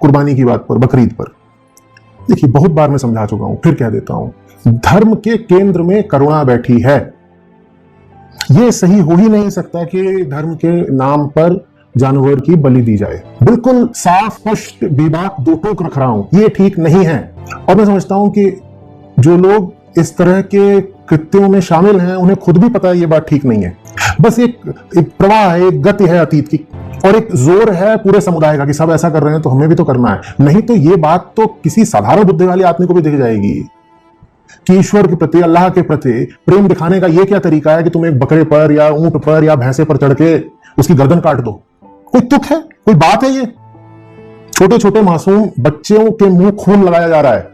قربانی کی بات پر، بقرعید پر، دیکھیے بہت بار میں سمجھا چکا ہوں، پھر کہہ دیتا ہوں، دھرم کے کیندر میں کرونا بیٹھی ہے. یہ صحیح ہو ہی نہیں سکتا کہ دھرم کے نام پر جانور کی بلی دی جائے. بالکل صاف پشت بے باک دو ٹوک رکھ رہا ہوں، یہ ٹھیک نہیں ہے. اور میں سمجھتا ہوں کہ جو لوگ اس طرح کے کرتیوں میں شامل ہیں انہیں خود بھی پتا ہے یہ بات ٹھیک نہیں ہے. بس ایک پرواہ ہے، ایک گتی ہے اتیت کی، اور ایک زور ہے پورے سمودائے کا کہ سب ایسا کر رہے ہیں تو ہمیں بھی تو کرنا ہے. نہیں تو یہ بات تو کسی سادھارن بدھ والے آدمی کو بھی دکھ جائے گی کہ ایشور کے پرتی، اللہ کے پرتی پریم دکھانے کا یہ کیا طریقہ ہے کہ تم ایک بکرے پر یا اونٹ پر یا بھینسے پر چڑھ کے اس کی گردن کاٹ دو. کوئی تک ہے؟ کوئی بات ہے؟ یہ چھوٹے چھوٹے معصوم بچوں کے منہ خون لگایا جا رہا ہے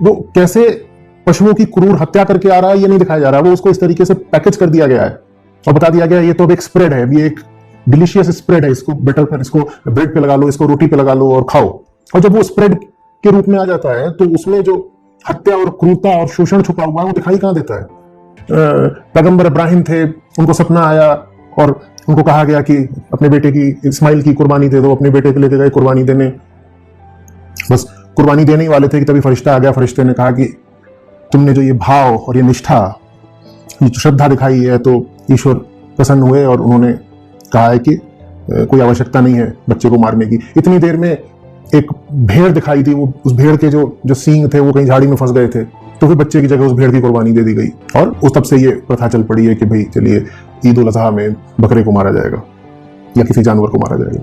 وہ کیسے پشوؤں کی کرور ہتیا کر کے آ رہا ہے یہ نہیں دکھایا جا رہا. وہ اس کو اس طریقے سے پیکج کر دیا گیا ہے اور بتا دیا گیا یہ تو ایک اسپریڈ ہے، یہ ایک ڈیلیشیس اسپریڈ ہے، اس کو بیٹر کر، اس کو بریڈ پہ لگا لو، اس کو روٹی پہ لگا لو اور کھاؤ. اور جب وہ اسپریڈ کے روپ میں آ جاتا ہے تو اس میں جو ہتیا اور کرورتا اور شوشن چھپا ہوا ہے وہ دکھائی کہاں دیتا ہے. پیغمبر ابراہیم تھے، ان کو سپنا آیا اور ان کو کہا گیا کہ اپنے بیٹے کی، اسماعیل کی قربانی دے دو. اپنے بیٹے کو لے کے گئے قربانی دینے، بس قربانی دینے ہی والے تھے کہ تبھی فرشتہ آ گیا. فرشتے نے کہا کہ تم نے جو یہ بھاؤ اور یہ نشٹھا، یہ جو شردھا دکھائی ہے تو ایشور پسند ہوئے اور انہوں نے کہا ہے کہ کوئی آوشکتا نہیں ہے بچے کو مارنے کی. اتنی دیر میں ایک بھیڑ دکھائی تھی، وہ اس بھیڑ کے جو سینگ تھے وہ کہیں جھاڑی میں پھنس گئے تھے، تو پھر بچے کی جگہ اس بھیڑ کی قربانی دے دی گئی. اور اس تب سے یہ پرتھا چل پڑی ہے کہ بھئی چلیے عید الاضحیٰ میں بکرے کو مارا جائے گا یا کسی جانور کو مارا جائے گا،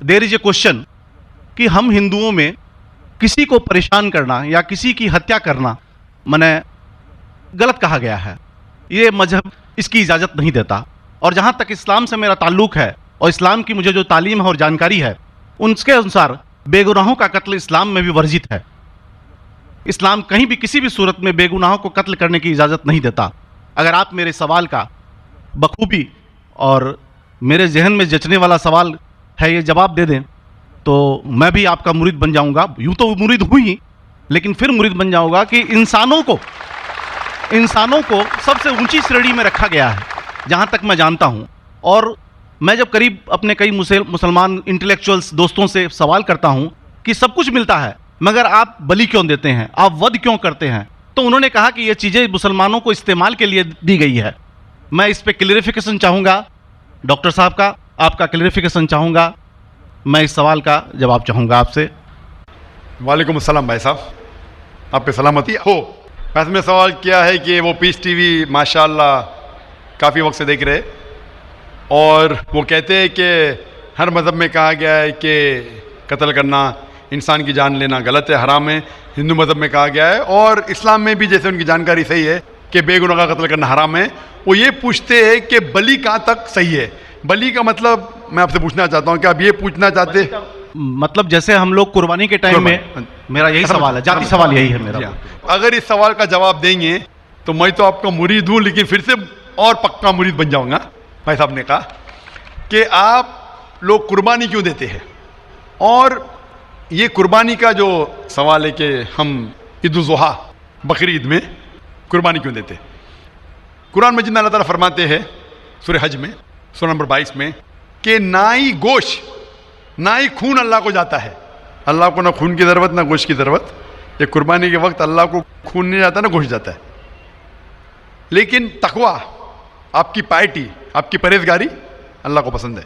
دیر از اے کوشچن کہ ہم ہندوؤں میں کسی کو پریشان کرنا یا کسی کی ہتیا کرنا غلط کہا گیا ہے. یہ مذہب اس کی اجازت نہیں دیتا. اور جہاں تک اسلام سے میرا تعلق ہے اور اسلام کی مجھے جو تعلیم ہے اور جانکاری ہے، ان کے انسار بے گناہوں کا قتل اسلام میں بھی ورجت ہے. اسلام کہیں بھی کسی بھی صورت میں بے گناہوں کو قتل کرنے کی اجازت نہیں دیتا. اگر آپ میرے سوال کا بخوبی اور میرے ذہن میں جچنے والا سوال ہے یہ جواب دے دیں تو میں بھی آپ کا مرید بن جاؤں گا. یوں تو مرید ہوں ہی، لیکن پھر مرید بن جاؤں گا کہ انسانوں کو سب سے اونچی شریڑی میں رکھا گیا ہے جہاں تک میں جانتا ہوں. اور میں جب قریب اپنے کئی مسلمان انٹلیکچوئلز دوستوں سے سوال کرتا ہوں کہ سب کچھ ملتا ہے مگر آپ بلی کیوں دیتے ہیں، آپ ود کیوں کرتے ہیں، تو انہوں نے کہا کہ یہ چیزیں مسلمانوں کو استعمال کے لیے دی گئی ہے. میں اس پہ کلیریفیکیشن چاہوں گا ڈاکٹر صاحب کا، آپ کا کلیریفیکیشن چاہوں گا. میں اس سوال کا جواب چاہوں گا آپ سے. وعلیکم السلام بھائی صاحب، آپ پہ سلامتی ہو. ویسے میں سوال کیا ہے کہ وہ پیس ٹی وی ماشاءاللہ کافی وقت سے دیکھ رہے، اور وہ کہتے ہیں کہ ہر مذہب میں کہا گیا ہے کہ قتل کرنا، انسان کی جان لینا غلط ہے، حرام ہے. ہندو مذہب میں کہا گیا ہے اور اسلام میں بھی جیسے ان کی جانکاری صحیح ہے کہ بے گناہ کا قتل کرنا حرام ہے. وہ یہ پوچھتے ہیں کہ بلی کہاں تک صحیح ہے. بلی کا مطلب میں آپ سے پوچھنا چاہتا ہوں کہ آپ یہ پوچھنا چاہتے مطلب جیسے ہم لوگ قربانی کے ٹائم میں، میرا یہی سوال ہے، ذاتی سوال یہی ہے میرا. اگر اس سوال کا جواب دیں گے تو میں تو آپ کا مرید ہوں، لیکن پھر سے اور پکا مرید بن جاؤں گا. بھائی صاحب نے کہا کہ آپ لوگ قربانی کیوں دیتے ہیں، اور یہ قربانی کا جو سوال ہے کہ ہم عید الاضحیٰ بقرعید میں قربانی کیوں دیتے. قرآن مجید میں اللہ تعالیٰ فرماتے ہیں سورہ حج میں سورہ نمبر 22 میں کہ نہ ہی گوشت نہ ہی خون اللہ کو جاتا ہے. اللہ کو نہ خون کی ضرورت نہ گوشت کی ضرورت. یہ قربانی کے وقت اللہ کو خون نہیں جاتا نہ گوشت جاتا ہے. لیکن تقوی، آپ کی پائٹی، آپ کی پرہیزگاری اللہ کو پسند ہے.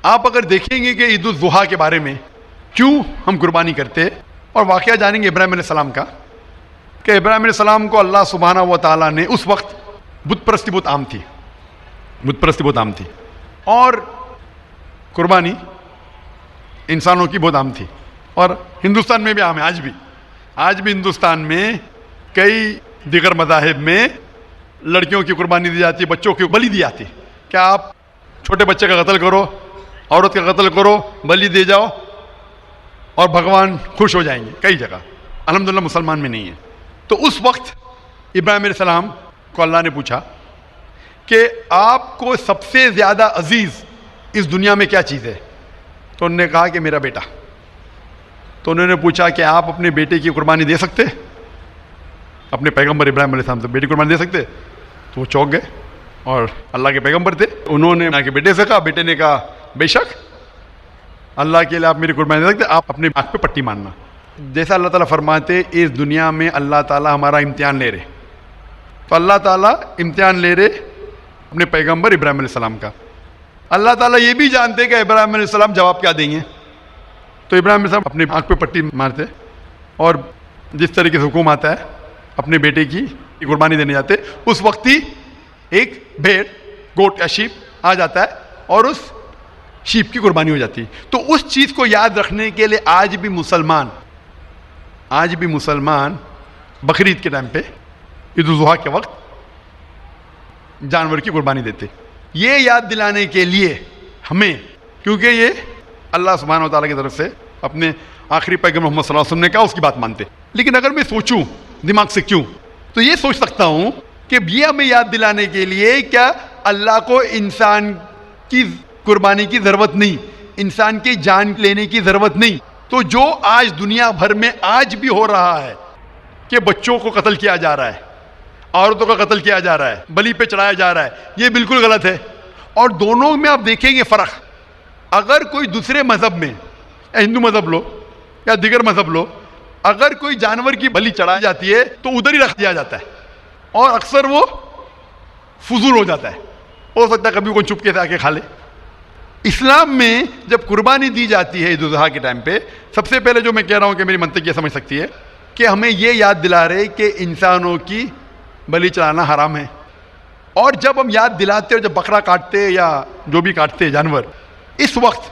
آپ اگر دیکھیں گے کہ عید الاضحیٰ کے بارے میں کیوں ہم قربانی کرتے ہیں، اور واقعہ جانیں گے ابراہیم علیہ السلام کا، کہ ابراہیم علیہ السلام کو اللہ سبحانہ و تعالیٰ نے، اس وقت بت پرستی بہت عام تھی، اور قربانی انسانوں کی بہت عام تھی، اور ہندوستان میں بھی عام ہے. آج بھی ہندوستان میں کئی دیگر مذاہب میں لڑکیوں کی قربانی دی جاتی ہے، بچوں کی بلی دی جاتی ہے. کیا آپ چھوٹے بچے کا قتل کرو، عورت کا قتل کرو، بلی دے جاؤ اور بھگوان خوش ہو جائیں گے. کئی جگہ الحمدللہ مسلمان میں نہیں ہے. تو اس وقت ابراہیم علیہ السلام کو اللہ نے پوچھا کہ آپ کو سب سے زیادہ عزیز اس دنیا میں کیا چیز ہے؟ تو انہوں نے کہا کہ میرا بیٹا. تو انہوں نے پوچھا کہ آپ اپنے بیٹے کی قربانی دے سکتے؟ اپنے پیغمبر ابراہیم علیہ السلام سے بیٹی قربانی دے سکتے؟ تو وہ چونک گئے. اور اللہ کے پیغمبر تھے. انہوں نے کے بیٹے سے کہا, بیٹے نے کہا بے شک اللہ کے لیے آپ میری قربانی دے سکتے, آپ اپنے آنکھ پہ پٹی مارنا. جیسا اللہ تعالیٰ فرماتے اس دنیا میں اللہ تعالیٰ ہمارا امتحان لے رہے, تو اللہ تعالیٰ امتحان لے رہے اپنے پیغمبر ابراہیم علیہ السلام کا. اللہ تعالیٰ یہ بھی جانتے کہ ابراہیم علیہ السلام جواب کیا دیں گے, تو ابراہیم علیہ السلام اپنے آنکھ پہ پٹی مارتے اور جس طریقے سے حکم آتا ہے اپنے بیٹے کی قربانی دینے جاتے, اس وقت ہی ایک بھیڑ گوٹ یا شیپ آ جاتا ہے اور اس شیپ کی قربانی ہو جاتی ہے. تو اس چیز کو یاد رکھنے کے لیے آج بھی مسلمان بقرعید کے ٹائم پہ عید الاضحیٰ کے وقت جانور کی قربانی دیتے, یہ یاد دلانے کے لیے ہمیں, کیونکہ یہ اللہ سبحانہ و تعالیٰ کی طرف سے اپنے آخری پیغمبر محمد صلی اللہ علیہ وسلم نے کہا, اس کی بات مانتے. لیکن اگر میں سوچوں دماغ سے کیوں, تو یہ سوچ سکتا ہوں کہ یہ ہمیں یاد دلانے کے لیے کیا اللہ کو انسان کی قربانی کی ضرورت نہیں, انسان کی جان لینے کی ضرورت نہیں. تو جو آج دنیا بھر میں آج بھی ہو رہا ہے کہ بچوں کو قتل کیا جا رہا ہے, عورتوں کا قتل کیا جا رہا ہے, بلی پہ چڑھایا جا رہا ہے, یہ بالکل غلط ہے. اور دونوں میں آپ دیکھیں گے فرق. اگر کوئی دوسرے مذہب میں, یا ہندو مذہب لو یا دیگر مذہب لو, اگر کوئی جانور کی بلی چڑھائی جاتی ہے تو ادھر ہی رکھ دیا جاتا ہے, اور اکثر وہ فضول ہو جاتا ہے, ہو سکتا ہے کبھی کوئی چپکے سے آ کے کھا لے. اسلام میں جب قربانی دی جاتی ہے عید الاضحیٰ کے ٹائم پہ, سب سے پہلے جو میں کہہ رہا ہوں کہ میری منطق یہ سمجھ سکتی ہے کہ ہمیں یہ یاد دلا رہے کہ انسانوں کی بلی چڑھانا حرام ہے. اور جب ہم یاد دلاتے اور جب بکرا کاٹتے یا جو بھی کاٹتے جانور, اس وقت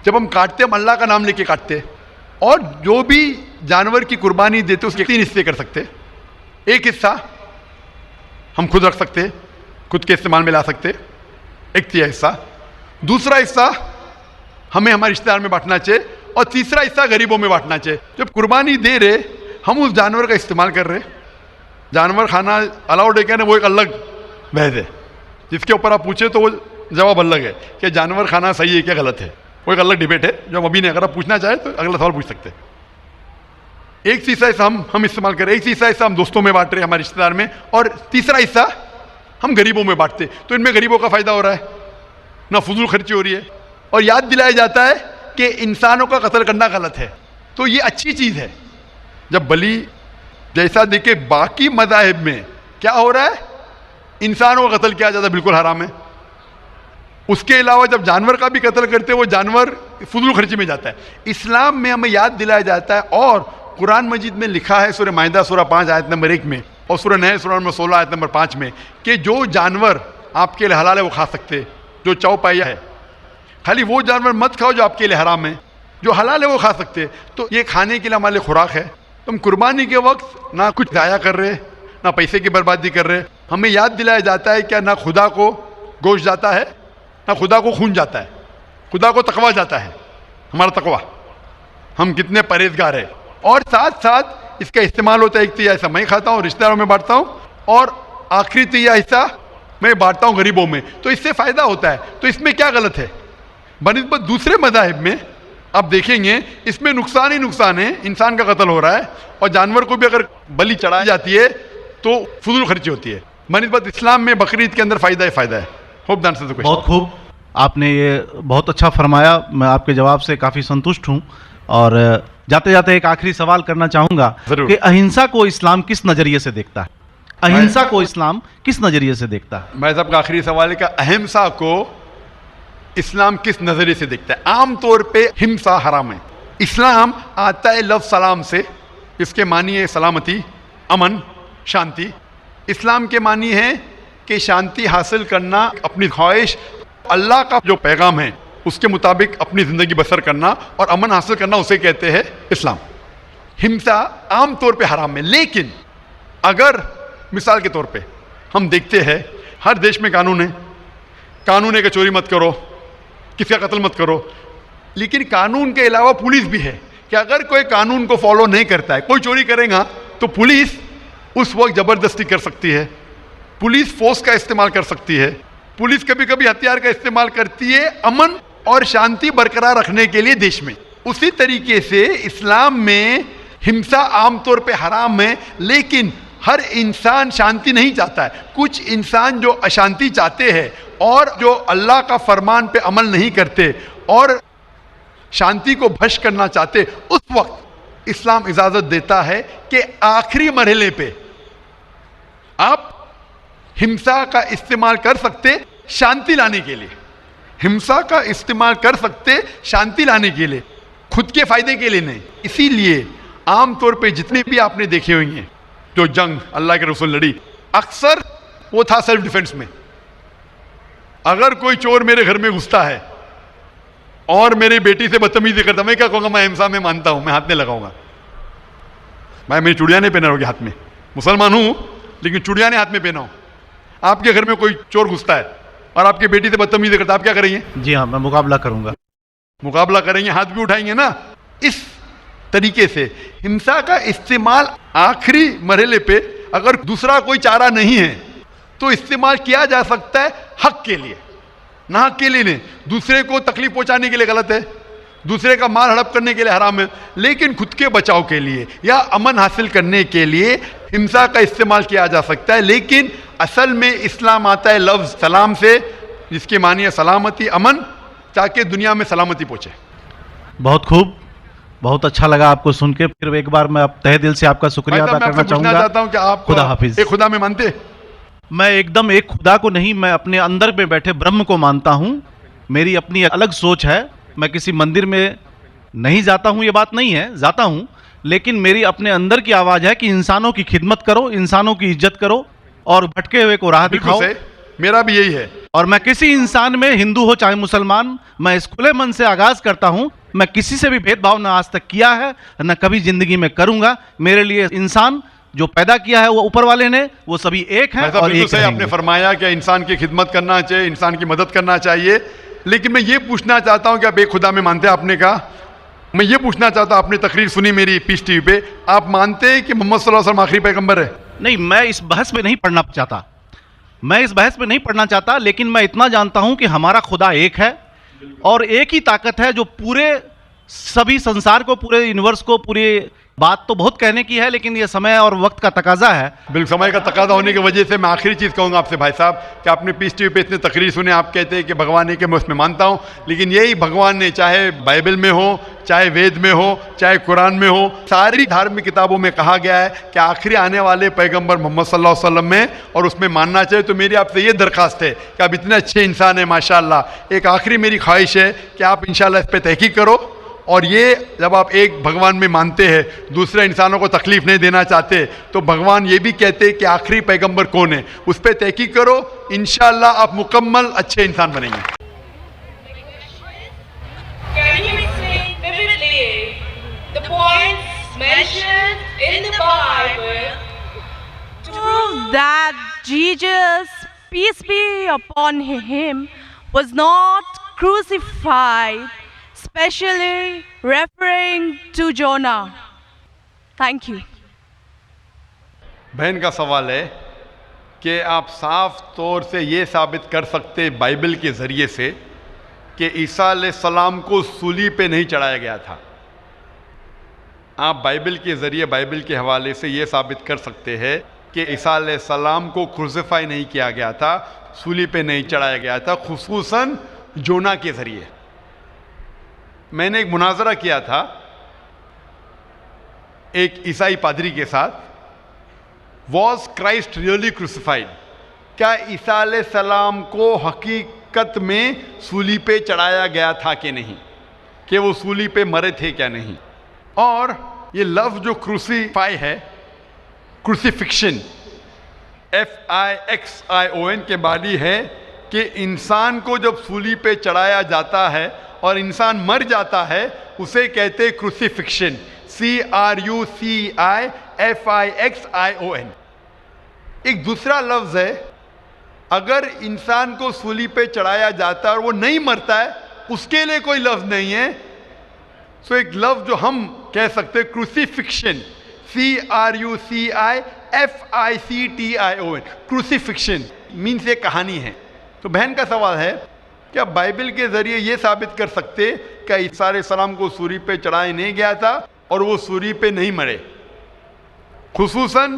جب ہم کاٹتے ہم اللہ کا نام لے کے کاٹتے, اور جو بھی جانور کی قربانی دیتے اس کے 3 حصے کر سکتے. ایک حصہ ہم خود رکھ سکتے, خود کے استعمال میں لا سکتے, ایک 3 حصہ. دوسرا حصہ ہمیں ہمارے رشتہ دار میں بانٹنا چاہیے, اور تیسرا حصہ غریبوں میں بانٹنا چاہیے. جب قربانی دے رہے ہم اس جانور کا استعمال کر رہے, جانور کھانا الاؤڈ ہے کیا نہیں وہ ایک الگ بحث ہے, جس کے اوپر آپ پوچھیں تو وہ جواب الگ ہے کہ جانور کھانا صحیح ہے کیا غلط ہے, وہ ایک الگ ڈیبیٹ ہے جو ہم ابھی نہیں, اگر آپ پوچھنا چاہیں تو اگلا سوال پوچھ سکتے. ایک تیسرا حصہ ہم استعمال کر رہے, ایک تیسرا حصہ ہم دوستوں میں بانٹ رہے ہمارے رشتہ دار میں, اور تیسرا حصہ ہم غریبوں میں بانٹتے. تو ان میں غریبوں کا فائدہ ہو رہا ہے, نہ فضول خرچی ہو رہی ہے, اور یاد دلایا جاتا ہے کہ انسانوں کا قتل کرنا غلط ہے. تو یہ اچھی چیز ہے. جب بلی جیسا دیکھے باقی مذاہب میں کیا ہو رہا ہے, انسانوں کا قتل کیا جاتا ہے بالکل حرام ہے. اس کے علاوہ جب جانور کا بھی قتل کرتے وہ جانور فضول خرچی میں جاتا ہے. اسلام میں ہمیں یاد دلایا جاتا ہے, اور قرآن مجید میں لکھا ہے سورہ مائدہ سورہ 5 آیت نمبر 1 میں, اور سورہ نحل سورہ نمبر 16 آیت نمبر 5 میں, کہ جو جانور آپ کے لیے حلال ہے وہ کھا سکتے, جو چوپایا ہے. خالی وہ جانور مت کھاؤ جو آپ کے لیے حرام ہے, جو حلال ہے وہ کھا سکتے. تو یہ کھانے کے لیے ہمارے خوراک ہے. تم قربانی کے وقت نہ کچھ ضائع کر رہے, نہ پیسے کی بربادی کر رہے. ہمیں یاد دلایا جاتا ہے کہ نہ خدا کو گوشت جاتا ہے, نہ خدا کو خون جاتا ہے, خدا کو تقویٰ جاتا ہے. ہمارا تقویٰ, ہم کتنے پرہیزگار ہیں. اور ساتھ ساتھ اس کا استعمال ہوتا ہے, ایک تیسرا حصہ میں کھاتا ہوں, رشتہ داروں میں بانٹتا ہوں, اور آخری تیسرا حصہ میں بانٹتا ہوں غریبوں میں. تو اس سے فائدہ ہوتا ہے. تو اس میں کیا غلط ہے بنسبت دوسرے مذاہب میں؟ آپ دیکھیں گے اس میں نقصان ہی نقصان ہے, انسان کا قتل ہو رہا ہے, اور جانور کو بھی اگر بلی چڑھائی جاتی ہے تو فضول خرچی ہوتی ہے. بنسبت اسلام میں بقرعید کے اندر فائدہ ہی فائدہ ہے. ہوپ دان سے بہت خوب, آپ نے یہ بہت اچھا فرمایا. میں آپ کے جواب سے کافی سنتشٹ ہوں, اور جاتے جاتے ایک آخری سوال کرنا چاہوں گا کہ اہنسا کو اسلام کس نظریے سے دیکھتا ہے؟ اہنسا کو اسلام کس نظریے سے دیکھتا ہے؟ میں صاحب کا آخری سوال ہے کہ اہمسا کو اسلام کس نظریے سے دیکھتا ہے؟ عام طور پہ ہمسا حرام ہے. اسلام آتا ہے لفظ سلام سے, اس کے معنی ہے سلامتی, امن, شانتی. اسلام کے معنی ہے کہ شانتی حاصل کرنا, اپنی خواہش اللہ کا جو پیغام ہے اس کے مطابق اپنی زندگی بسر کرنا, اور امن حاصل کرنا, اسے کہتے ہیں اسلام. ہمسا عام طور پہ حرام ہے. لیکن اگر مثال کے طور پہ ہم دیکھتے ہیں ہر دیش میں قانون ہے کہ چوری مت کرو, کسی کا قتل مت کرو. لیکن قانون کے علاوہ پولیس بھی ہے کہ اگر کوئی قانون کو فالو نہیں کرتا ہے, کوئی چوری کرے گا تو پولیس اس وقت زبردستی کر سکتی ہے, پولیس فورس کا استعمال کر سکتی ہے, پولیس کبھی کبھی ہتھیار کا استعمال کرتی ہے امن اور شانتی برقرار رکھنے کے لیے دیش میں. اسی طریقے سے اسلام میں ہمسا عام طور پہ حرام ہے, لیکن ہر انسان شانتی نہیں چاہتا ہے. کچھ انسان جو اشانتی چاہتے ہیں اور جو اللہ کا فرمان پہ عمل نہیں کرتے اور شانتی کو بھش کرنا چاہتے, اس وقت اسلام اجازت دیتا ہے کہ آخری مرحلے پہ آپ ہمسا کا استعمال کر سکتے شانتی لانے کے لیے. ہمسا کا استعمال کر سکتے شانتی لانے کے لیے, خود کے فائدے کے لیے نہیں. اسی لیے عام طور پہ جتنے بھی آپ نے دیکھے ہوئے ہیں جو جنگ اللہ کے رسول لڑی, اکثر وہ تھا سیلف ڈیفنس میں. اگر کوئی چور میرے گھر میں گھستا ہے اور میری بیٹی سے بدتمیزی کرتا, میں کیا کہوں گا, میں ہمسا میں مانتا ہوں, میں ہاتھ نہیں لگاؤں گا. میں میری چوڑیاں نہیں پہنا ہوگی ہاتھ میں, مسلمان ہوں لیکن چوڑیاں نہیں ہاتھ میں پہنا ہوں. آپ کے گھر میں کوئی چور گھستا ہے اور آپ کی بیٹی سے بدتمیزی کرتا, آپ کیا کریں گے؟ جی ہاں, میں مقابلہ کروں گا. مقابلہ کریں گے, ہاتھ بھی اٹھائیں گے نا. اس طریقے سے ہمسا کا استعمال آخری مرحلے پہ اگر دوسرا کوئی چارہ نہیں ہے تو استعمال کیا جا سکتا ہے حق کے لیے, نہ حق کے لیے نہیں. دوسرے کو تکلیف پہنچانے کے لیے غلط ہے, دوسرے کا مال ہڑپ کرنے کے لیے حرام ہے, لیکن خود کے بچاؤ کے لیے یا امن حاصل کرنے کے لیے ہمسا کا استعمال کیا جا سکتا ہے. لیکن اصل میں اسلام آتا ہے لفظ سلام سے, جس کی معنی ہے سلامتی, امن, تاکہ دنیا میں سلامتی پہنچے. بہت خوب, بہت اچھا لگا آپ کو سن کے. پھر ایک بار میں تہ دل سے آپ کا شکریہ ادا کرنا چاہوں گا. چاہتا ہوں کہ آپ خدا حافظ. ایک خدا میں مانتے؟ میں ایک دم ایک خدا کو نہیں, میں اپنے اندر میں بیٹھے برہم کو مانتا ہوں. میری اپنی الگ سوچ ہے. میں کسی مندر میں نہیں جاتا ہوں, یہ بات نہیں ہے, جاتا ہوں, لیکن میری اپنے اندر کی آواز ہے کہ انسانوں کی خدمت کرو, انسانوں کی عزت کرو اور بھٹکے ہوئے کو راہ دکھاؤ. میرا بھی یہی ہے. اور میں کسی انسان میں, ہندو ہو چاہے مسلمان, میں اس کھلے من سے آغاز کرتا ہوں. میں کسی سے بھی بھید بھاؤ نہ آج تک کیا ہے, نہ کبھی زندگی میں کروں گا. میرے لیے انسان جو پیدا کیا ہے وہ اوپر والے نے, وہ سبھی ایک ہیں اور ایک سے. آپ نے فرمایا کہ انسان کی خدمت کرنا چاہیے, انسان کی مدد کرنا چاہیے, لیکن میں یہ پوچھنا چاہتا ہوں کہ آپ ایک خدا میں مانتے ہیں؟ آپ نے کہا. میں یہ پوچھنا چاہتا ہوں, آپ نے تقریر سنی میری پیس ٹی وی پہ, آپ مانتے ہیں کہ محمد صلی اللہ علیہ وسلم آخری پیغمبر ہے؟ نہیں, میں اس بحث میں نہیں پڑھنا چاہتا, میں اس بحث میں نہیں پڑھنا چاہتا, لیکن میں اتنا جانتا ہوں کہ ہمارا خدا ایک ہے اور ایک ہی طاقت ہے جو پورے سبھی سنسار کو, پورے یونیورس کو, پوری بات تو بہت کہنے کی ہے لیکن یہ سمے اور وقت کا تقاضا ہے. بالکل سمے کا تقاضا ہونے کی وجہ سے میں آخری چیز کہوں گا آپ سے بھائی صاحب کہ آپ نے پیس ٹی وی پہ اتنے تقریر سنے, آپ کہتے ہیں کہ بھگوان ہے, کہ میں اس میں مانتا ہوں, لیکن یہی بھگوان نے چاہے بائبل میں ہو, چاہے وید میں ہو, چاہے قرآن میں ہو, ساری دھارمک کتابوں میں کہا گیا ہے کہ آخری آنے والے پیغمبر محمد صلی اللہ علیہ وسلم میں, اور اس میں ماننا چاہیے. تو میری آپ سے یہ درخواست ہے کہ آپ اتنے اچھے انسان ہیں ماشاءاللہ, ایک آخری میری خواہش ہے کہ آپ انشاءاللہ اس پہ تحقیق کرو. اور یہ جب آپ ایک بھگوان میں مانتے ہیں, دوسرے انسانوں کو تکلیف نہیں دینا چاہتے, تو بھگوان یہ بھی کہتے ہیں کہ آخری پیغمبر کون ہے, اس پہ تحقیق کرو, انشاءاللہ آپ مکمل اچھے انسان بنیں گے. Can you explain vividly the points mentioned in the Bible to prove that Jesus, peace be upon him, was not crucified, especially referring to Jonah? Thank you. بہن کا سوال ہے کہ آپ صاف طور سے یہ ثابت کر سکتے بائبل کے ذریعے سے کہ عیسیٰ علیہ السلام کو صلیب پہ نہیں چڑھایا گیا تھا. آپ بائبل کے ذریعے, بائبل کے حوالے سے یہ ثابت کر سکتے ہیں کہ عیسیٰ علیہ السلام کو کروسیفائی نہیں کیا گیا تھا, صلیب پہ نہیں چڑھایا گیا تھا, خصوصاً جونا کے ذریعے. میں نے ایک مناظرہ کیا تھا ایک عیسائی پادری کے ساتھ, واز کرائسٹ ریئلی کروسیفائڈ؟ کیا عیسیٰ علیہ السلام کو حقیقت میں صلیب پہ چڑھایا گیا تھا کہ نہیں, کہ وہ صلیب پہ مرے تھے کیا نہیں. اور یہ لفظ جو کروسیفائی ہے, کروسیفکشن, FIXION کے معنی ہے کہ انسان کو جب صلیب پہ چڑھایا جاتا ہے اور انسان مر جاتا ہے, اسے کہتے کروسیفکشن, CRUCIFIXION. ایک دوسرا لفظ ہے, اگر انسان کو صلیب پہ چڑھایا جاتا ہے اور وہ نہیں مرتا ہے, اس کے لیے کوئی لفظ نہیں ہے. سو ایک لفظ جو ہم کہہ سکتے کروسیفکشن, CRUCIFICTION, کروسیفکشن مینس یہ کہانی ہے. تو بہن کا سوال ہے کیا بائبل کے ذریعے یہ ثابت کر سکتے کہ عیسیٰ علیہ السلام کو صلیب پہ چڑھایا نہیں گیا تھا اور وہ صلیب پہ نہیں مرے, خصوصاً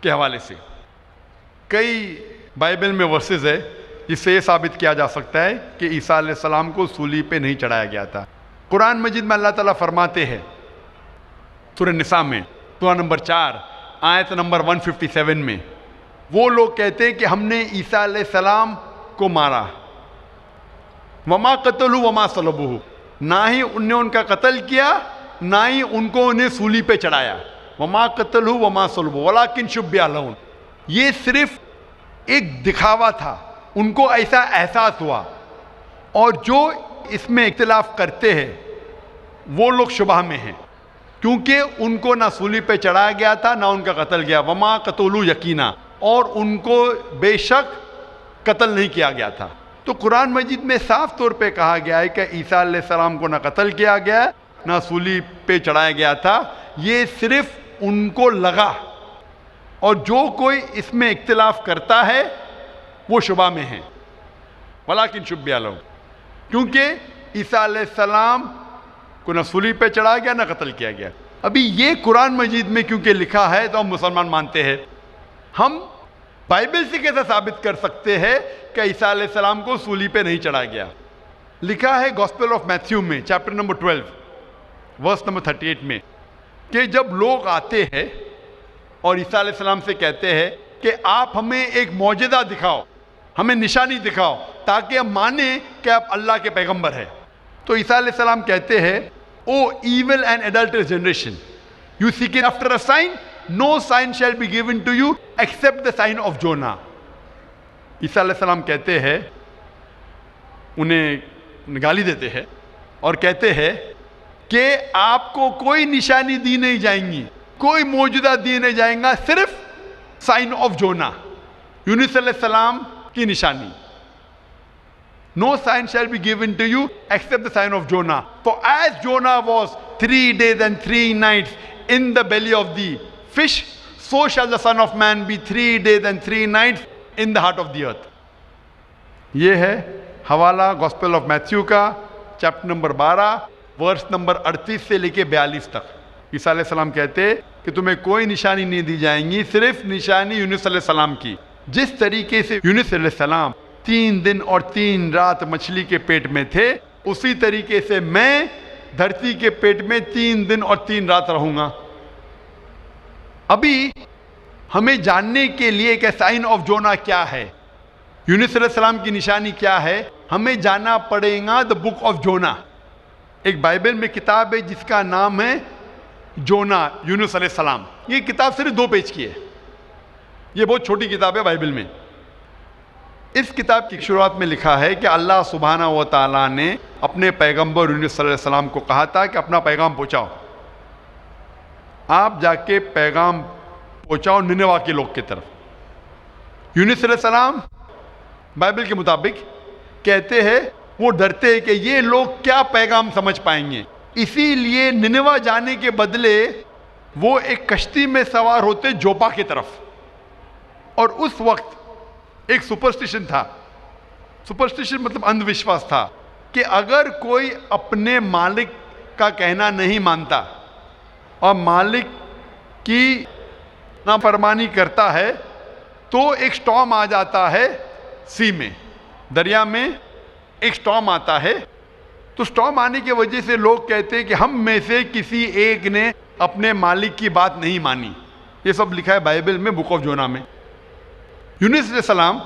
کے حوالے سے کئی بائبل میں ورسز ہے جس سے یہ ثابت کیا جا سکتا ہے کہ عیسیٰ علیہ السلام کو صلیب پہ نہیں چڑھایا گیا تھا. قرآن مجید میں اللہ تعالیٰ فرماتے ہیں سورہ نساء میں سورہ نمبر 4 آیت نمبر 157 میں، وہ لوگ کہتے ہیں کہ ہم نے عیسیٰ علیہ السلام کو مارا، وما قتلوا وما صلبوہ، نہ ہی ان نے ان کا قتل کیا نہ ہی ان کو انہیں صلیب پہ چڑھایا. وما قتلوا وما صلبوہ ولکن شبہ لہم، یہ صرف ایک دکھاوا تھا، ان کو ایسا احساس ہوا. اور جو اس میں اختلاف کرتے ہیں وہ لوگ شبہ میں ہیں، کیونکہ ان کو نہ صلیب پہ چڑھایا گیا تھا نہ ان کا قتل کیا. وما قتلوا یقینا، اور ان کو بے شک قتل نہیں کیا گیا تھا. تو قرآن مجید میں صاف طور پہ کہا گیا ہے کہ عیسیٰ علیہ السلام کو نہ قتل کیا گیا نہ صلیب پہ چڑھایا گیا تھا، یہ صرف ان کو لگا. اور جو کوئی اس میں اختلاف کرتا ہے وہ شبہ میں ہے. ولیکن شبہ لہم، کیونکہ عیسیٰ علیہ السلام کو نہ صلیب پہ چڑھایا گیا نہ قتل کیا گیا. ابھی یہ قرآن مجید میں کیونکہ لکھا ہے تو ہم مسلمان مانتے ہیں. ہم بائبل سے کیسے ثابت کر سکتے ہیں کہ عیسیٰ علیہ السلام کو صلیب پہ نہیں چڑھایا گیا؟ لکھا ہے گاسپل آف میتھیو میں چیپٹر نمبر 12 ورس نمبر 38 میں کہ جب لوگ آتے ہیں اور عیسیٰ علیہ السلام سے کہتے ہیں کہ آپ ہمیں ایک معجزہ دکھاؤ، ہمیں نشانی دکھاؤ تاکہ ہم مانیں کہ آپ اللہ کے پیغمبر ہیں، تو عیسیٰ علیہ السلام کہتے ہیں O evil and adulterous generation you seek after a sign, no sign shall be given to you except the sign of Jonah. عیسیٰ علیہ السلام کہتے ہیں، انہیں گالی دیتے ہیں اور کہتے ہیں کہ آپ کو کوئی نشانی دی نہیں جائیں گی، کوئی معجزہ دی نہیں جائیں گا، صرف سائن آف جونا، یونس علیہ السلام کی نشانی. No sign shall be given to you except the sign of Jonah. For as Jonah was 3 days and 3 nights in the belly of the fish, so shall the Son of Man be 3 days and 3 nights in the heart of the earth. یہ ہے حوالہ gospel of Matthew کا chapter number 12 verse number 38 سے لے کے 42 تک. عیسیٰ علیہ السلام کہتے کہ تمہیں کوئی نشانی نہیں دی جائیں گی، صرف نشانی یونس علیہ السلام کی. جس طریقے سے یونس علیہ السلام 3 دن اور 3 رات مچھلی کے پیٹ میں تھے، اسی طریقے سے میں دھرتی کے پیٹ میں 3 دن اور 3 رات رہوں گا. ابھی ہمیں جاننے کے لیے کہ سائن آف جونا کیا ہے، یونس علیہ السلام کی نشانی کیا ہے، ہمیں جانا پڑے گا دا بک آف جونا. ایک بائبل میں کتاب ہے جس کا نام ہے جونا، یونس علیہ السلام. یہ کتاب صرف 2 پیج کی ہے، یہ بہت چھوٹی کتاب ہے بائبل میں. اس کتاب کی شروعات میں لکھا ہے کہ اللہ سبحانہ و تعالیٰ نے اپنے پیغمبر یونس صلی اللہ علیہ السلام کو کہا تھا کہ اپنا پیغام پہنچاؤ، آپ جا کے پیغام پہنچاؤ ننیوہ کے لوگ کی طرف. یونس علیہ السلام بائبل کے مطابق کہتے ہیں وہ ڈرتے ہیں کہ یہ لوگ کیا پیغام سمجھ پائیں گے، اسی لیے ننیوہ جانے کے بدلے وہ ایک کشتی میں سوار ہوتے جوپا کی طرف. اور اس وقت ایک سپرسٹیشن تھا، سپرسٹیشن مطلب اندھ وشواس تھا کہ اگر کوئی اپنے مالک کا کہنا نہیں مانتا اور مالک کی نافرمانی کرتا ہے تو ایک سٹارم آ جاتا ہے، سی میں، دریا میں ایک سٹارم آتا ہے. تو سٹارم آنے کی وجہ سے لوگ کہتے ہیں کہ ہم میں سے کسی ایک نے اپنے مالک کی بات نہیں مانی. یہ سب لکھا ہے بائبل میں بک آف جونا میں. یونس علیہ السلام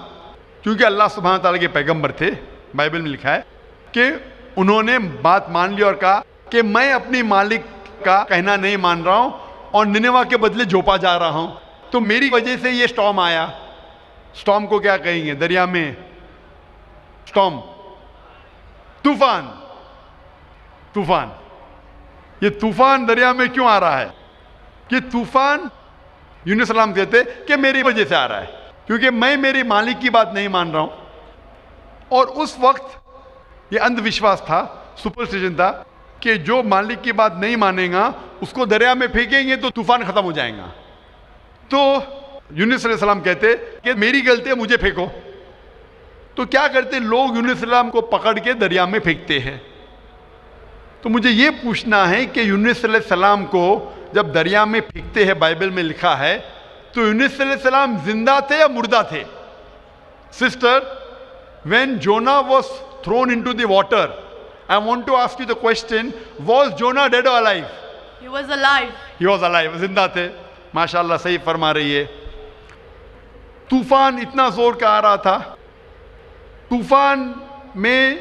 کیونکہ اللہ سبحانہ تعالیٰ کے پیغمبر تھے، بائبل میں لکھا ہے کہ انہوں نے بات مان لی اور کہا کہ میں اپنی مالک کا کہنا نہیں مان رہا ہوں اور ننیوہ کے بدلے جوپا جا رہا ہوں، تو میری وجہ سے یہ سٹارم آیا. سٹارم کو کیا کہیں گے دریا میں؟ سٹارم، طوفان. طوفان، یہ طوفان دریا میں کیوں آ رہا ہے؟ کہ طوفان یونس علیہ السلام کہتے کہ میری وجہ سے آ رہا ہے، کیونکہ میں میری مالک کی بات نہیں مان رہا ہوں. اور اس وقت یہ اندھ وشواس تھا، سپرسٹیشن تھا کہ جو مالک کی بات نہیں مانے گا اس کو دریا میں پھینکیں گے تو طوفان ختم ہو جائے گا. تو یونس علیہ السلام کہتے کہ میری غلطی ہے، مجھے پھینکو. تو کیا کرتے لوگ؟ یونس علیہ السلام کو پکڑ کے دریا میں پھینکتے ہیں. تو مجھے یہ پوچھنا ہے کہ یونس علیہ السلام کو جب دریا میں پھینکتے ہیں بائبل میں لکھا ہے تو یونس علیہ السلام زندہ تھے یا مردہ تھے؟ Sister, when Jonah was thrown into the water, I want to ask you the question, was Jonah dead or alive? He was alive. He was alive, زندہ تھے. ماشاءاللہ صحیح فرما رہی ہے. طوفان اتنا زور کا آ رہا تھا, طوفان میں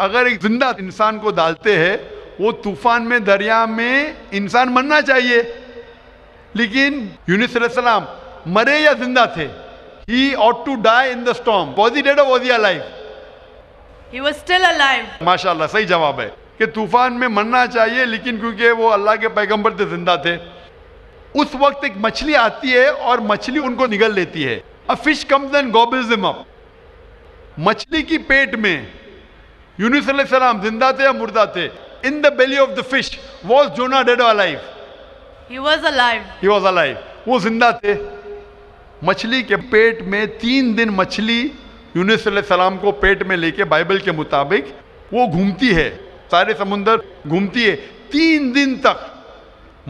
اگر ایک زندہ انسان کو ڈالتے ہیں, وہ طوفان میں دریا میں انسان مرنا چاہیے, لیکن یونس علیہ السلام مرے یا زندہ تھے؟ He ought to die in the storm. Was he dead or was he alive? He was still alive. ماشاءاللہ صحیح جواب ہے کہ طوفان میں مرنا چاہیے, لیکن کیونکہ وہ اللہ کے پیغمبر تھے زندہ تھے. اس وقت ایک مچھلی آتی ہے اور مچھلی ان کو نگل لیتی ہے. A fish comes and gobbles them up. مچھلی کی پیٹ میں یونس علیہ السلام زندہ تھے یا مردہ تھے؟ In the belly of the fish, was Jonah dead or alive? He was alive. He was alive. وہ زندہ تھے. مچھلی کے پیٹ میں 3 دن مچھلی یونس علیہ السلام کو پیٹ میں لے کے بائبل کے مطابق وہ گھومتی ہے, سارے سمندر گھومتی ہے 3 دن تک.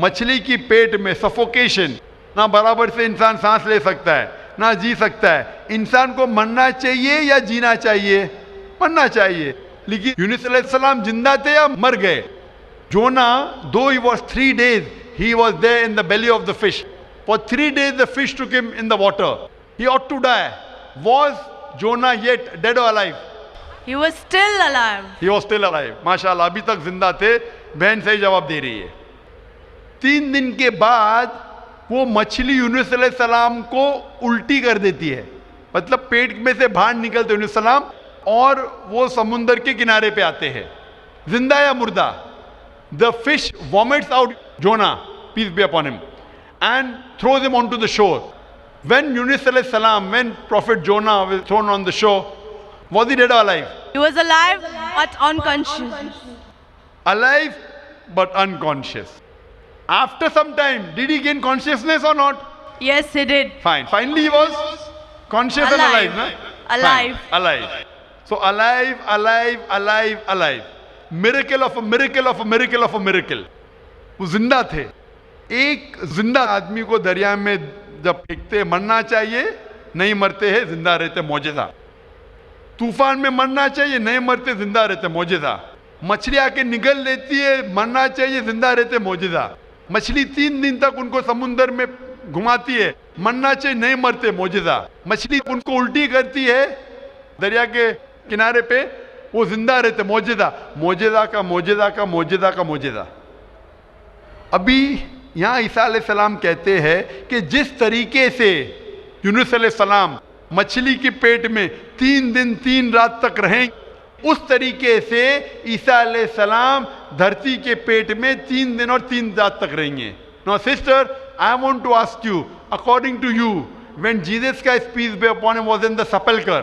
مچھلی کی پیٹ میں سفوکیشن, نہ برابر سے انسان سانس لے سکتا ہے نہ جی سکتا ہے. انسان کو مرنا چاہیے یا جینا چاہیے؟ مرنا چاہیے. لیکن یونس علیہ السلام زندہ تھے یا مر گئے؟ جونا, though he was 3 days, he was there in the belly of the fish. For 3 days the fish took him in the water. He ought to die. Was Jonah yet dead or alive? He was still alive. He was still alive. ماشاءاللہ ابھی تک زندہ تھے. بہن صحیح جواب دے رہی ہے. 3 دن کے بعد وہ مچھلی یونس علیہ السلام کو الٹی کر دیتی ہے, مطلب پیٹ میں سے باہر نکلتے یونس علیہ السلام اور وہ سمندر کے کنارے پہ آتے ہیں. زندہ یا مردہ؟ The fish vomits out Jonah, peace be upon him, and throws him onto the shore. When Yunus alayhi salam, when Prophet Jonah was thrown on the shore, was he dead or alive? He was alive but unconscious. Alive but unconscious. After some time, did he gain consciousness or not? Yes, he did. Fine. Finally he was conscious and alive, no? Alive. Fine. Alive. So alive, alive, alive, alive. Miracle of a miracle of a miracle of a miracle. وہ زندہ تھے. ایک زندہ آدمی کو دریا میں جب پھینکتے مرنا چاہیے, نہیں مرتے ہیں, زندہ رہتے, معجزہ. طوفان میں مرنا چاہیے, نہیں مرتے, زندہ رہتے, معجزہ. مچھلی آ کے نگل لیتی ہے, مرنا چاہیے, زندہ رہتے, معجزہ. مچھلی 3 دن تک ان کو سمندر میں گھماتی ہے, مرنا چاہیے, نہیں مرتے, معجزہ. مچھلی ان کو الٹی کرتی ہے دریا کے کنارے پہ, وہ زندہ رہتے, معجزہ. معجزہ کا معجزہ کا معجزہ کا معجزہ. ابھی یہاں عیسیٰ علیہ السلام کہتے ہیں کہ جس طریقے سے یونس علیہ السلام مچھلی کے پیٹ میں 3 دن 3 رات تک رہیں, اس طریقے سے عیسیٰ علیہ السلام دھرتی کے پیٹ میں 3 دن اور 3 رات تک رہیں گے. Now sister, I want to ask you, according to you, when Jesus Christ, peace be upon him, was in the sepulchre,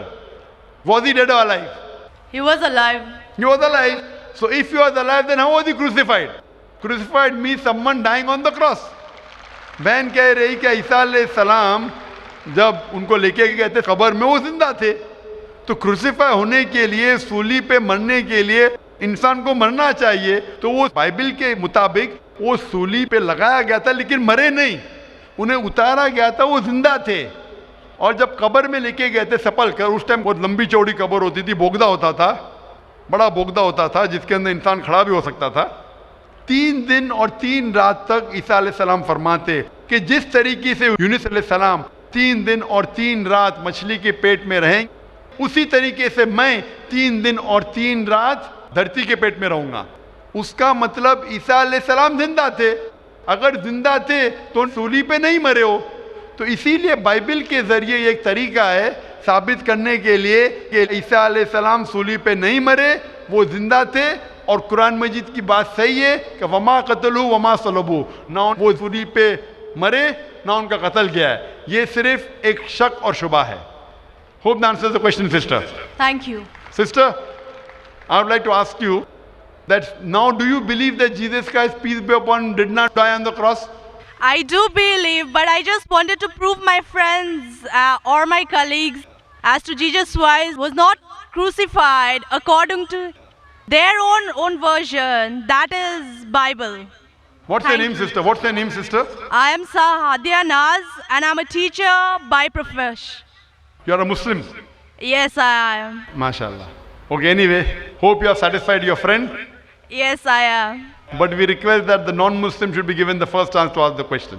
was he dead or alive? He was alive. He was alive. So if he was alive, then how was he crucified? Crucified means someone dying on the cross. بہن کہہ رہی کہ عیسیٰ علیہ السلام جب ان کو لے کے گئے تھے قبر میں, وہ زندہ تھے. تو کروسیفائی ہونے کے لیے, سولی پہ مرنے کے لیے انسان کو مرنا چاہیے. تو وہ بائبل کے مطابق وہ سولی پہ لگایا گیا تھا لیکن مرے نہیں, انہیں اتارا گیا تھا, وہ زندہ تھے. اور جب قبر میں لے کے گئے تھے سپل کر, اس ٹائم بہت لمبی چوڑی قبر ہوتی تھی, بوگدا ہوتا تھا, بڑا بوگدا ہوتا تھا جس کے اندر انسان کھڑا بھی ہو سکتا تھا. 3 دن اور 3 رات تک عیسیٰ علیہ السلام فرماتے کہ جس طریقے سے یونس علیہ السلام 3 دن اور 3 رات مچھلی کے پیٹ میں رہیں, اسی طریقے سے میں 3 دن اور 3 رات دھرتی کے پیٹ میں رہوں گا. اس کا مطلب عیسیٰ علیہ السلام زندہ تھے. اگر زندہ تھے تو سولی پہ نہیں مرے ہو. تو اسی لیے بائبل کے ذریعے یہ ایک طریقہ ہے ثابت کرنے کے لیے کہ عیسیٰ علیہ السلام سولی پہ نہیں مرے, وہ زندہ تھے. اور قرآن مجید کی بات صحیح ہے کہ وما قتلوا وما صلبوا, نہ وہ سولی پہ مرے نہ ان کا قتل کیا ہے. یہ صرف ایک شک اور شبہ ہے. Hope that answers the question, sister. Thank you. Sister, I would like to ask you that now do you believe that Jesus Christ, peace be upon him, did not die on the cross? I do believe, but I just wanted to prove my friends or my colleagues as to Jesus Christ was not crucified according to their own version, that is Bible. What's your name, sister? What's your name, sister? I am Sahadia Naz and I'm a teacher by profession. You are a Muslim. Yes, I am. MashaAllah. Okay, anyway, hope you have satisfied your friend. Yes, I am. But we request that the non-Muslim should be given the first chance to ask the question.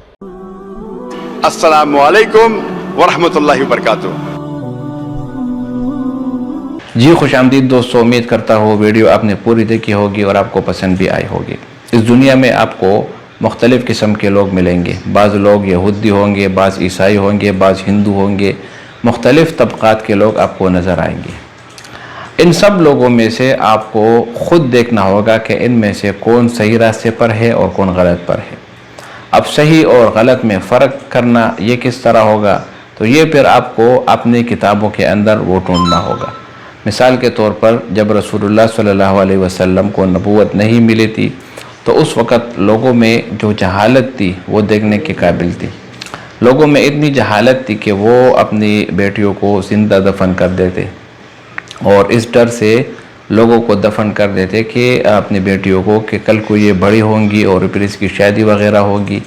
Assalamu alaikum wa rahmatullahi wa barakatuh. جی خوش آمدید دوستو، امید کرتا ہوں video آپ نے پوری دیکھی ہوگی اور آپ کو پسند بھی آئی ہوگی۔ اس دنیا میں آپ کو مختلف قسم کے لوگ ملیں گے، بعض لوگ یہودی ہوں گے، بعض عیسائی ہوں گے، بعض ہندو ہوں گے، مختلف طبقات کے لوگ آپ کو نظر آئیں گے۔ ان سب لوگوں میں سے آپ کو خود دیکھنا ہوگا کہ ان میں سے کون صحیح راستے پر ہے اور کون غلط پر ہے۔ اب صحیح اور غلط میں فرق کرنا یہ کس طرح ہوگا، تو یہ پھر آپ کو اپنی کتابوں کے اندر وہ ڈھونڈنا ہوگا۔ مثال کے طور پر جب رسول اللہ صلی اللہ علیہ وسلم کو نبوت نہیں ملی تھی تو اس وقت لوگوں میں جو جہالت تھی وہ دیکھنے کے قابل تھی۔ لوگوں میں اتنی جہالت تھی کہ وہ اپنی بیٹیوں کو زندہ دفن کر دیتے اور اس ڈر سے لوگوں کو دفن کر دیتے کہ اپنی بیٹیوں کو کہ کل کو یہ بڑی ہوں گی اور پھر اس کی شادی وغیرہ ہوگی۔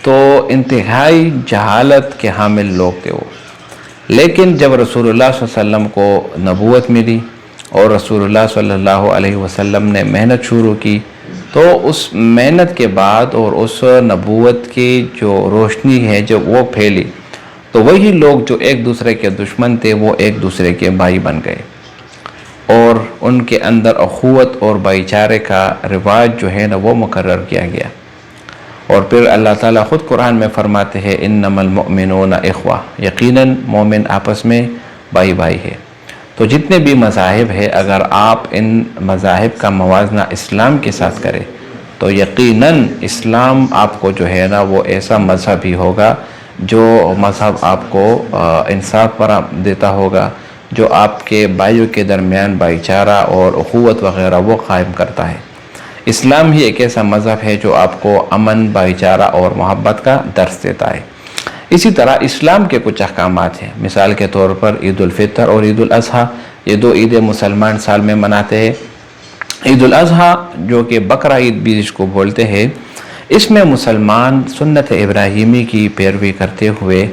تو انتہائی جہالت کے حامل لوگ تھے وہ۔ لیکن جب رسول اللہ صلی اللہ علیہ وسلم کو نبوت ملی اور رسول اللہ صلی اللہ علیہ وسلم نے محنت شروع کی تو اس محنت کے بعد اور اس نبوت کی جو روشنی ہے جب وہ پھیلی تو وہی لوگ جو ایک دوسرے کے دشمن تھے وہ ایک دوسرے کے بھائی بن گئے اور ان کے اندر اخوت اور بھائی چارے کا رواج جو ہے نا وہ مقرر کیا گیا۔ اور پھر اللہ تعالیٰ خود قرآن میں فرماتے ہیں انما المؤمنون اخوہ، یقیناً مومن آپس میں بھائی بھائی ہے۔ تو جتنے بھی مذاہب ہے اگر آپ ان مذاہب کا موازنہ اسلام کے ساتھ کریں تو یقیناً اسلام آپ کو جو ہے نا وہ ایسا مذہب ہی ہوگا جو مذہب آپ کو انصاف پر دیتا ہوگا، جو آپ کے بھائیوں کے درمیان بھائی چارہ اور اخوت وغیرہ وہ قائم کرتا ہے۔ اسلام ہی ایک ایسا مذہب ہے جو آپ کو امن، بھائی چارہ اور محبت کا درس دیتا ہے۔ اسی طرح اسلام کے کچھ احکامات ہیں، مثال کے طور پر عید الفطر اور عید الاضحیٰ، یہ دو عیدیں مسلمان سال میں مناتے ہیں۔ عید الاضحیٰ جو کہ بقرہ عید بھی جس کو بولتے ہیں، اس میں مسلمان سنت ابراہیمی کی پیروی کرتے ہوئے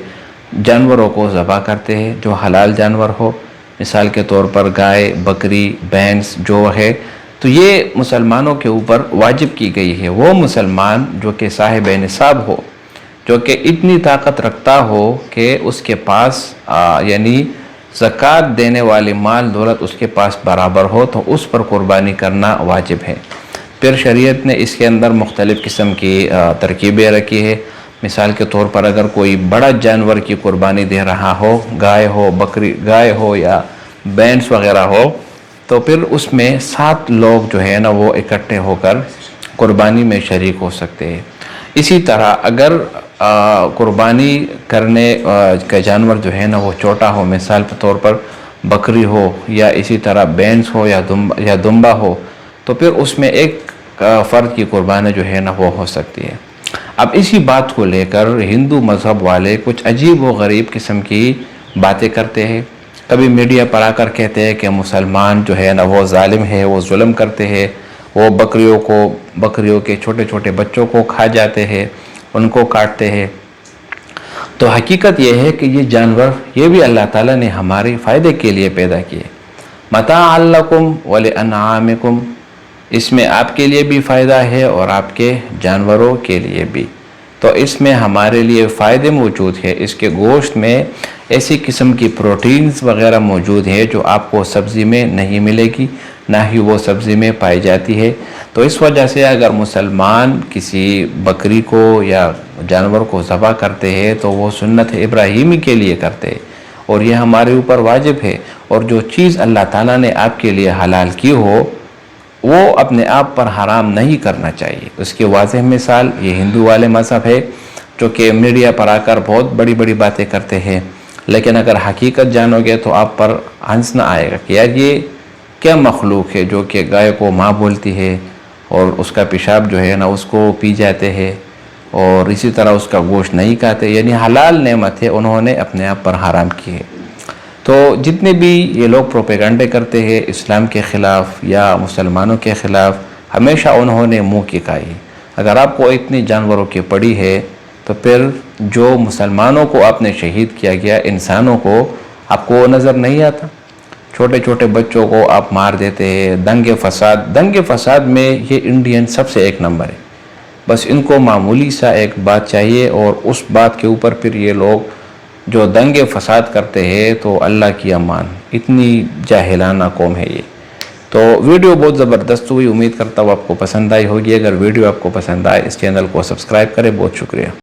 جانوروں کو ذبح کرتے ہیں جو حلال جانور ہو، مثال کے طور پر گائے، بکری، بھینس جو ہے، تو یہ مسلمانوں کے اوپر واجب کی گئی ہے۔ وہ مسلمان جو کہ صاحب نصاب ہو، جو کہ اتنی طاقت رکھتا ہو کہ اس کے پاس یعنی زکوٰۃ دینے والی مال دولت اس کے پاس برابر ہو تو اس پر قربانی کرنا واجب ہے۔ پھر شریعت نے اس کے اندر مختلف قسم کی ترکیبیں رکھی ہے۔ مثال کے طور پر اگر کوئی بڑا جانور کی قربانی دے رہا ہو، گائے ہو، بکری گائے ہو یا بینس وغیرہ ہو، تو پھر اس میں 7 لوگ جو ہے نا وہ اکٹھے ہو کر قربانی میں شریک ہو سکتے ہیں۔ اسی طرح اگر قربانی کرنے کا جانور جو ہے نا وہ چھوٹا ہو، مثال کے طور پر بکری ہو یا اسی طرح بینس ہو یا دمبا ہو، تو پھر اس میں ایک فرد کی قربانی جو ہے نا وہ ہو سکتی ہے۔ اب اسی بات کو لے کر ہندو مذہب والے کچھ عجیب و غریب قسم کی باتیں کرتے ہیں۔ کبھی میڈیا پر آ کر کہتے ہیں کہ مسلمان جو ہے نا وہ ظالم ہے، وہ ظلم کرتے ہیں، وہ بکریوں کے چھوٹے چھوٹے بچوں کو کھا جاتے ہیں، ان کو کاٹتے ہیں۔ تو حقیقت یہ ہے کہ یہ جانور یہ بھی اللہ تعالیٰ نے ہمارے فائدے کے لیے پیدا کیے۔ متاعا لکم ولانعامکم، اس میں آپ کے لیے بھی فائدہ ہے اور آپ کے جانوروں کے لیے بھی۔ تو اس میں ہمارے لیے فائدے موجود ہے۔ اس کے گوشت میں ایسی قسم کی پروٹینز وغیرہ موجود ہے جو آپ کو سبزی میں نہیں ملے گی، نہ ہی وہ سبزی میں پائی جاتی ہے۔ تو اس وجہ سے اگر مسلمان کسی بکری کو یا جانور کو ذبح کرتے ہیں تو وہ سنت ابراہیمی کے لیے کرتے ہیں اور یہ ہمارے اوپر واجب ہے۔ اور جو چیز اللہ تعالیٰ نے آپ کے لیے حلال کی ہو وہ اپنے آپ پر حرام نہیں کرنا چاہیے۔ اس کی واضح مثال یہ ہندو والے مذہب ہے جو کہ میڈیا پر آ کر بہت بڑی بڑی باتیں کرتے ہیں، لیکن اگر حقیقت جانو گے تو آپ پر ہنس نہ آئے گا کہ یار یہ کیا مخلوق ہے جو کہ گائے کو ماں بولتی ہے اور اس کا پیشاب جو ہے نا اس کو پی جاتے ہیں اور اسی طرح اس کا گوشت نہیں کھاتے، یعنی حلال نعمت ہے انہوں نے اپنے آپ پر حرام کی ہے۔ تو جتنے بھی یہ لوگ پروپیگنڈے کرتے ہیں اسلام کے خلاف یا مسلمانوں کے خلاف، ہمیشہ انہوں نے منہ کی کھائی۔ اگر آپ کو اتنی جانوروں کی پڑی ہے تو پھر جو مسلمانوں کو آپ نے شہید کیا گیا انسانوں کو آپ کو نظر نہیں آتا؟ چھوٹے چھوٹے بچوں کو آپ مار دیتے ہیں. دنگے فساد میں یہ انڈین سب سے ایک نمبر ہے. بس ان کو معمولی سا ایک بات چاہیے اور اس بات کے اوپر پھر یہ لوگ جو دنگے فساد کرتے ہیں. تو اللہ کی امان، اتنی جاہلانہ قوم ہے یہ. تو ویڈیو بہت زبردست ہوئی، امید کرتا ہوں آپ کو پسند آئی ہوگی. اگر ویڈیو آپ کو پسند آئے اس چینل کو سبسکرائب کریں. بہت شکریہ.